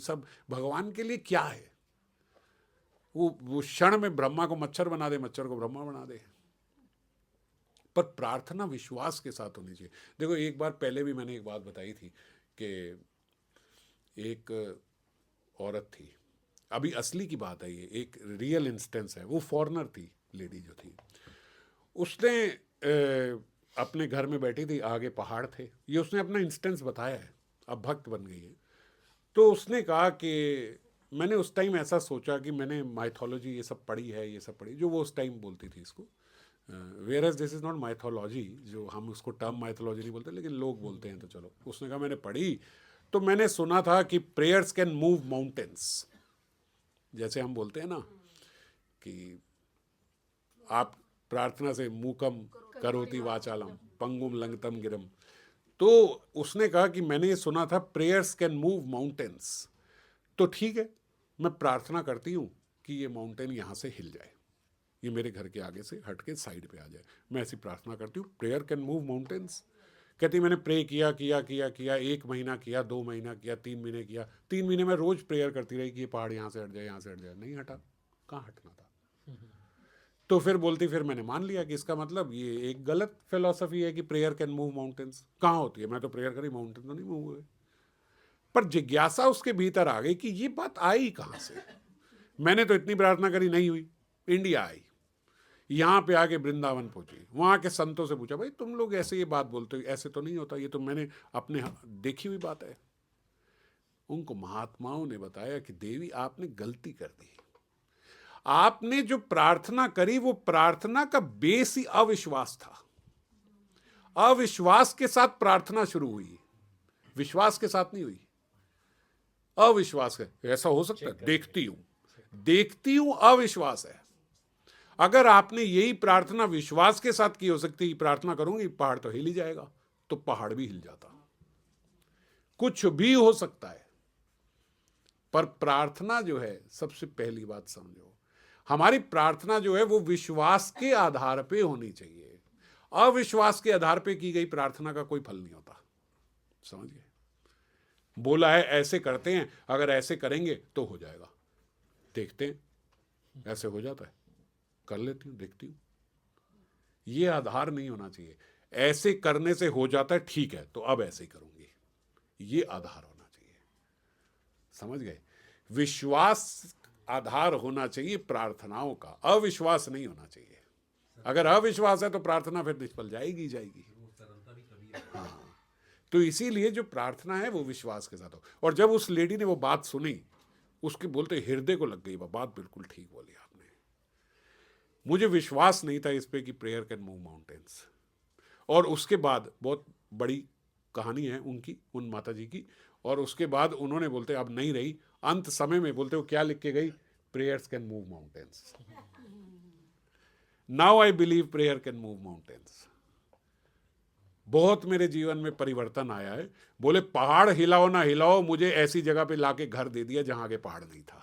सब भगवान के लिए क्या है? वो क्षण में ब्रह्मा को मच्छर बना दे, मच्छर को ब्रह्मा बना दे। पर प्रार्थना विश्वास के साथ होनी चाहिए। देखो, एक बार पहले भी मैंने एक बात बताई थी कि एक औरत थी, अभी असली की बात है, ये एक रियल इंस्टेंस है। वो फॉरेनर थी, लेडी जो थी, उसने अपने घर में बैठी थी, आगे पहाड़ थे, ये उसने अपना इंस्टेंस बताया है, अब भक्त बन गई है। तो उसने कहा कि मैंने उस टाइम ऐसा सोचा कि मैंने माइथोलॉजी ये सब पढ़ी है, ये सब पढ़ी, जो वो उस टाइम बोलती थी इसको, whereas this is not mythology, जो हम उसको टर्म माइथोलॉजी नहीं बोलते, लेकिन लोग बोलते हैं, तो चलो। उसने कहा मैंने पढ़ी, तो मैंने सुना था कि प्रेयर्स कैन मूव माउंटेन्स। जैसे हम बोलते हैं ना कि आप प्रार्थना से मूकम करोति वाचालम पंगुम लंगतम गिरम। तो उसने कहा कि मैंने ये सुना था प्रेयर्स कैन मूव माउंटेन्स, तो ठीक है, मैं प्रार्थना करती हूँ कि ये माउंटेन यहाँ से हिल जाए, ये मेरे घर के आगे से हट के साइड पे आ जाए। मैं ऐसी प्रार्थना करती हूँ, प्रेयर कैन मूव माउंटेन्स। कहती मैंने प्रे किया किया किया किया, 1 महीना किया, 2 महीना किया, 3 महीने किया, 3 महीने में रोज प्रेयर करती रही कि ये पहाड़ यहाँ से हट जाए, यहाँ से हट जाए, नहीं हटा। कहाँ हटना था? तो फिर बोलती, फिर मैंने मान लिया कि इसका मतलब ये एक गलत फिलॉसफी है कि प्रेयर कैन मूव माउंटेन्स। कहाँ होती है? मैं तो प्रेयर करी, माउंटेन तो नहीं मूव हुए। पर जिज्ञासा उसके भीतर आ गई कि ये बात आई कहाँ से। मैंने तो इतनी प्रार्थना करी, नहीं हुई। इंडिया आई, यहाँ पे आके वृंदावन पहुंची, वहाँ के संतों से पूछा, भाई तुम लोग ऐसे ये बात बोलते हो, ऐसे तो नहीं होता, ये तो मैंने अपने देखी हुई बात है। उनको महात्माओं ने बताया कि देवी आपने गलती कर दी, आपने जो प्रार्थना करी वो प्रार्थना का बेस ही अविश्वास था। अविश्वास के साथ प्रार्थना शुरू हुई, विश्वास के साथ नहीं हुई। अविश्वास है, ऐसा हो सकता है? देखती हूं अविश्वास है। अगर आपने यही प्रार्थना विश्वास के साथ की, हो सकती है प्रार्थना करूंगी पहाड़ तो हिल ही जाएगा, तो पहाड़ भी हिल जाता। कुछ भी हो सकता है। पर प्रार्थना जो है, सबसे पहली बात समझो, हमारी प्रार्थना जो है वो विश्वास के आधार पे होनी चाहिए। अविश्वास के आधार पे की गई प्रार्थना का कोई फल नहीं होता। समझ गए? बोला है ऐसे करते हैं, अगर ऐसे करेंगे तो हो जाएगा, देखते हैं, ऐसे हो जाता है, कर लेती हूँ, देखती हूँ। ये आधार नहीं होना चाहिए। ऐसे करने से हो जाता है, ठीक है, तो अब ऐसे ही करूंगी, ये आधार होना चाहिए। समझ गए? विश्वास आधार होना चाहिए प्रार्थनाओं का, अविश्वास नहीं होना चाहिए। अगर अविश्वास है तो प्रार्थना फिर निष्फल जाएगी जाएगी। हाँ, तो इसीलिए जो प्रार्थना है वो विश्वास के साथ हो। और जब उस लेडी ने वो बात सुनी, उसके बोलते हृदय को लग गई वो बात, बिल्कुल ठीक बोली आपने। मुझे विश्वास नहीं था इस पे कि प्रेयर कैन मूव माउंटेन्स। और उसके बाद बहुत बड़ी कहानी है उनकी, उन माता जी की। और उसके बाद उन्होंने बोलते अब नहीं रही, अंत समय में बोलते वो क्या लिख के गई, prayers can move mountains. Now I believe prayer can move mountains. बहुत मेरे जीवन में परिवर्तन आया है। बोले पहाड़ हिलाओ ना हिलाओ, मुझे ऐसी जगह पे लाके घर दे दिया जहां आगे पहाड़ नहीं था।